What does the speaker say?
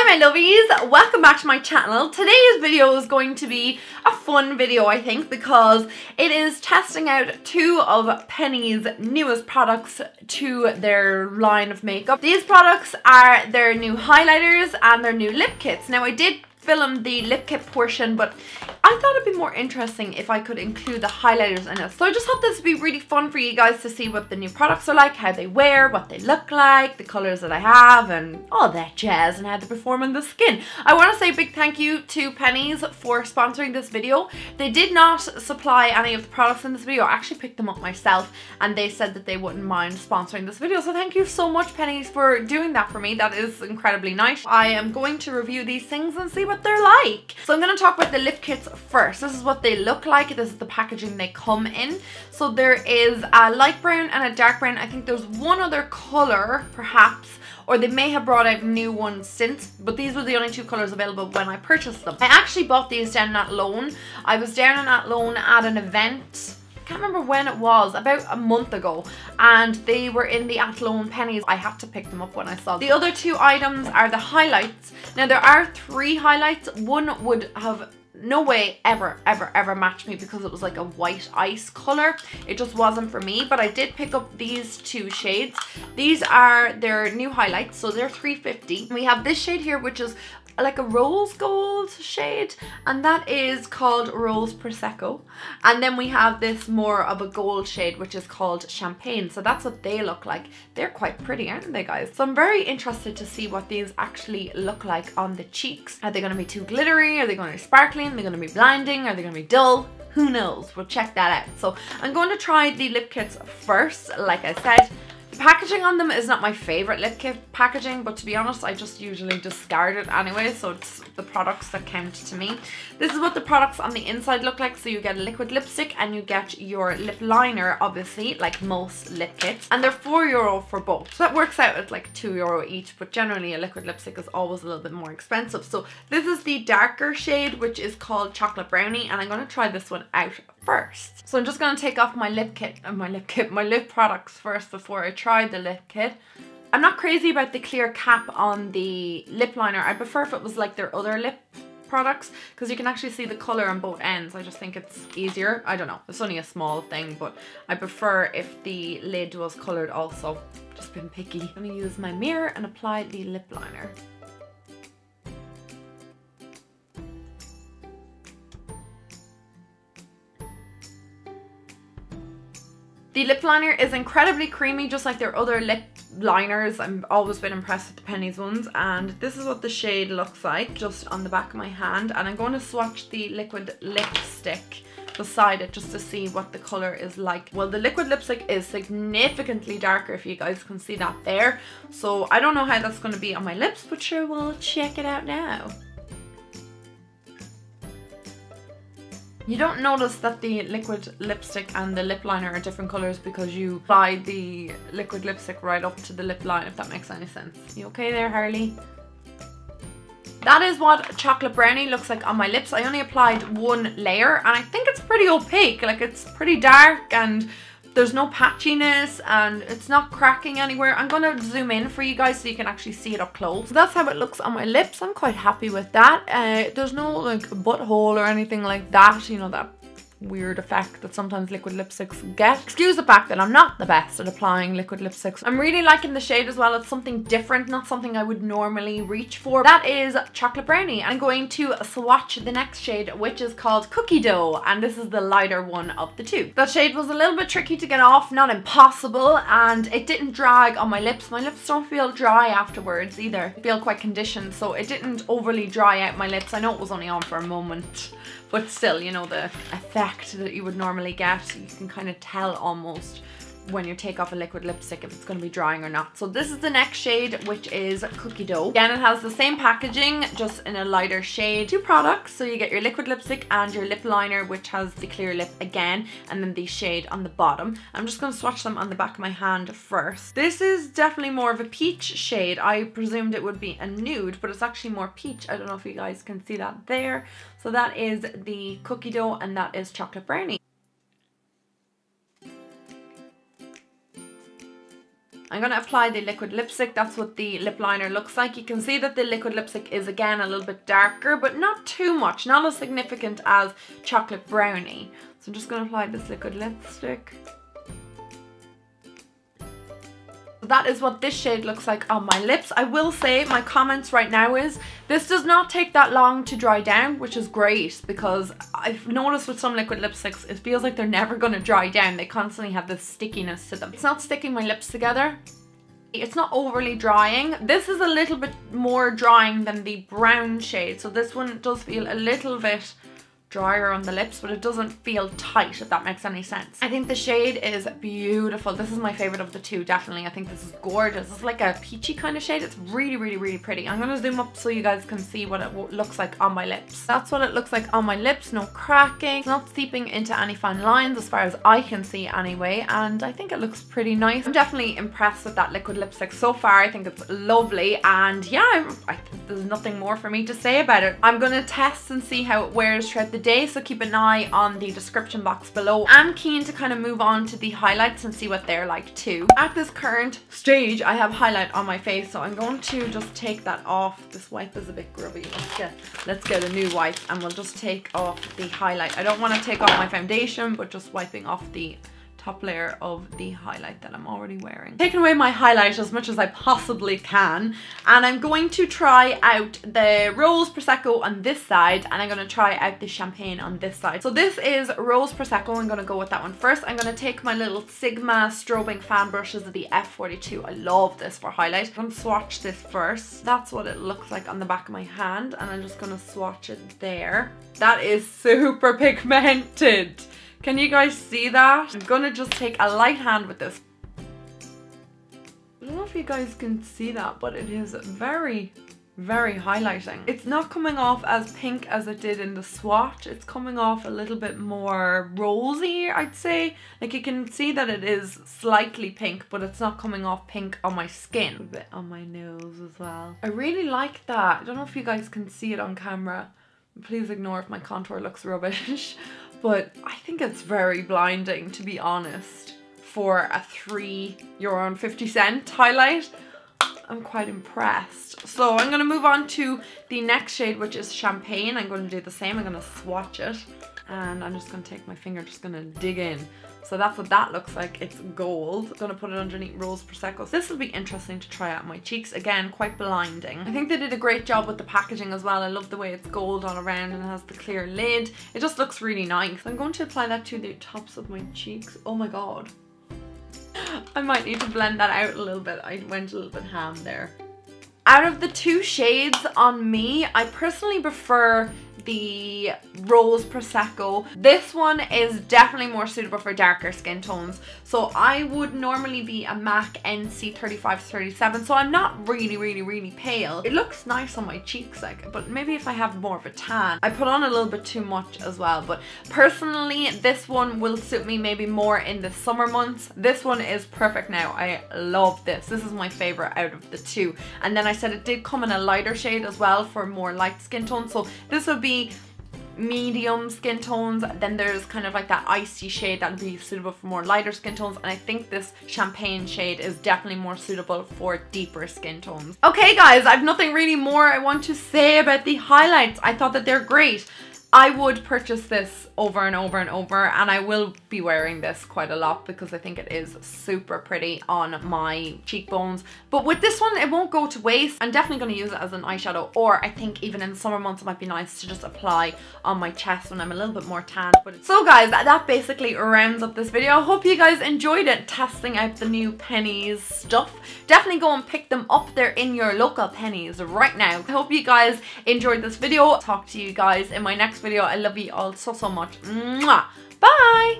Hi my lovies, welcome back to my channel. Today's video is going to be a fun video, I think, because it is testing out two of Penneys' newest products to their line of makeup. These products are their new highlighters and their new lip kits. Now I did film the lip kit portion, but I thought it'd be more interesting if I could include the highlighters in it. So I just thought this would be really fun for you guys to see what the new products are like, how they wear, what they look like, the colours that I have, and all that jazz, and how they perform on the skin. I want to say a big thank you to Penneys for sponsoring this video. They did not supply any of the products in this video. I actually picked them up myself, and they said that they wouldn't mind sponsoring this video. So thank you so much, Penneys, for doing that for me. That is incredibly nice. I am going to review these things and see what they're like. So I'm going to talk about the lip kits first. This is what they look like. This is the packaging they come in. So there is a light brown and a dark brown. I think there's one other colour perhaps, or they may have brought out new ones since, but these were the only two colours available when I purchased them. I actually bought these down at Loan. I was down at Loan at an event. I can't remember when it was, about a month ago, and they were in the Athlone Penneys. I had to pick them up when I saw them. The other two items are the highlights. Now there are three highlights. One would have no way ever match me because it was like a white ice color. It just wasn't for me, but I did pick up these two shades. These are their new highlights, so they're $3.50. We have this shade here, which is like a rose gold shade, and that is called Rose Prosecco. And then we have this more of a gold shade, which is called Champagne. So that's what they look like. They're quite pretty, aren't they, guys? So I'm very interested to see what these actually look like on the cheeks. Are they going to be too glittery? Are they going to be sparkling? Are they going to be blinding? Are they going to be dull? Who knows? We'll check that out. So I'm going to try the lip kits first, like I said. Packaging on them is not my favorite lip kit packaging, but to be honest, I just usually discard it anyway, so it's the products that count to me. This is what the products on the inside look like. So you get a liquid lipstick and you get your lip liner, obviously, like most lip kits, and they're €4 for both. So that works out at like €2 each, but generally a liquid lipstick is always a little bit more expensive. So this is the darker shade, which is called Chocolate Brownie, and I'm going to try this one out first. So I'm just going to take off my lip products first before I try the lip kit. I'm not crazy about the clear cap on the lip liner. I prefer if it was like their other lip products, because you can actually see the colour on both ends. I just think it's easier. I don't know, it's only a small thing, but I prefer if the lid was coloured also. Just been picky. I'm going to use my mirror and apply the lip liner. The lip liner is incredibly creamy, just like their other lip liners. I've always been impressed with the Penneys ones, and this is what the shade looks like just on the back of my hand. And I'm going to swatch the liquid lipstick beside it just to see what the colour is like. Well, the liquid lipstick is significantly darker, if you guys can see that there. So I don't know how that's going to be on my lips, but sure, we'll check it out now. You don't notice that the liquid lipstick and the lip liner are different colours because you apply the liquid lipstick right up to the lip line, if that makes any sense. You okay there, Harley? That is what Chocolate Brownie looks like on my lips. I only applied one layer, and I think it's pretty opaque. Like, it's pretty dark and there's no patchiness and it's not cracking anywhere. I'm going to zoom in for you guys so you can actually see it up close. So that's how it looks on my lips. I'm quite happy with that. There's no like butthole or anything like that, you know, that weird effect that sometimes liquid lipsticks get. Excuse the fact that I'm not the best at applying liquid lipsticks. I'm really liking the shade as well. It's something different, not something I would normally reach for. That is Chocolate Brownie. I'm going to swatch the next shade, which is called Cookie Dough, and this is the lighter one of the two. That shade was a little bit tricky to get off, not impossible, and it didn't drag on my lips. My lips don't feel dry afterwards either. They feel quite conditioned, so it didn't overly dry out my lips. I know it was only on for a moment, but still, you know, the effect that you would normally get, you can kind of tell almost when you take off a liquid lipstick if it's going to be drying or not. So this is the next shade, which is Cookie Dough. Again, it has the same packaging, just in a lighter shade. Two products, so you get your liquid lipstick and your lip liner, which has the clear lip again, and then the shade on the bottom. I'm just going to swatch them on the back of my hand first. This is definitely more of a peach shade. I presumed it would be a nude, but it's actually more peach. I don't know if you guys can see that there. So that is the Cookie Dough, and that is Chocolate Brownie. I'm going to apply the liquid lipstick. That's what the lip liner looks like. You can see that the liquid lipstick is again a little bit darker, but not too much, not as significant as chocolate brownie. So I'm just going to apply this liquid lipstick. That is what this shade looks like on my lips. I will say my comments right now is this does not take that long to dry down, which is great because I've noticed with some liquid lipsticks it feels like they're never going to dry down. They constantly have this stickiness to them. It's not sticking my lips together. It's not overly drying. This is a little bit more drying than the brown shade, so this one does feel a little bit drier on the lips, but it doesn't feel tight, if that makes any sense. I think the shade is beautiful. This is my favorite of the two, definitely. I think this is gorgeous. It's like a peachy kind of shade. It's really, really, really pretty. I'm gonna zoom up so you guys can see what it looks like on my lips. That's what it looks like on my lips. No cracking. It's not seeping into any fine lines as far as I can see anyway, and I think it looks pretty nice. I'm definitely impressed with that liquid lipstick so far. I think it's lovely, and yeah, I think there's nothing more for me to say about it. I'm gonna test and see how it wears throughout the day, so keep an eye on the description box below. I'm keen to kind of move on to the highlights and see what they're like too. At this current stage I have highlight on my face, so I'm going to just take that off. This wipe is a bit grubby. Let's get a new wipe and we'll just take off the highlight. I don't want to take off my foundation, but just wiping off the top layer of the highlight that I'm already wearing. Taking away my highlight as much as I possibly can, and I'm going to try out the Rose Prosecco on this side, and I'm going to try out the champagne on this side. So this is Rose Prosecco. I'm going to go with that one first. I'm going to take my little Sigma strobing fan brushes of the F42. I love this for highlight. I'm going to swatch this first. That's what it looks like on the back of my hand, and I'm just going to swatch it there. That is super pigmented. Can you guys see that? I'm gonna just take a light hand with this. I don't know if you guys can see that, but it is very, very highlighting. It's not coming off as pink as it did in the swatch. It's coming off a little bit more rosy, I'd say. Like, you can see that it is slightly pink, but it's not coming off pink on my skin. A bit on my nose as well. I really like that. I don't know if you guys can see it on camera. Please ignore if my contour looks rubbish. But I think it's very blinding, to be honest, for a €3.50 highlight. I'm quite impressed. So I'm going to move on to the next shade, which is Champagne. I'm going to do the same. I'm going to swatch it, and I'm just going to take my finger, just going to dig in. So that's what that looks like. It's gold. I'm going to put it underneath Rose Prosecco. So this will be interesting to try out my cheeks. Again, quite blinding. I think they did a great job with the packaging as well. I love the way it's gold all around and it has the clear lid. It just looks really nice. I'm going to apply that to the tops of my cheeks. Oh my god. I might need to blend that out a little bit. I went a little bit ham there. Out of the two shades on me, I personally prefer the Rose Prosecco. This one is definitely more suitable for darker skin tones. So I would normally be a MAC NC 35-37, so I'm not really pale. It looks nice on my cheeks, like, but maybe if I have more of a tan. I put on a little bit too much as well, but personally this one will suit me maybe more in the summer months. This one is perfect now. I love this. This is my favorite out of the two. And then I said it did come in a lighter shade as well for more light skin tones, so this would be medium skin tones. Then there's kind of like that icy shade that would be suitable for more lighter skin tones, and I think this Champagne shade is definitely more suitable for deeper skin tones. Okay guys, I've nothing really more I want to say about the highlights. I thought that they're great. I would purchase this over and over and over, and I will be wearing this quite a lot because I think it is super pretty on my cheekbones. But with this one, it won't go to waste. I'm definitely going to use it as an eyeshadow, or I think even in the summer months it might be nice to just apply on my chest when I'm a little bit more tanned. So guys, that basically rounds up this video. I hope you guys enjoyed it, testing out the new Penneys stuff. Definitely go and pick them up. They're in your local Penneys right now. I hope you guys enjoyed this video. Talk to you guys in my next video. I love you all so much. Mwah. Bye.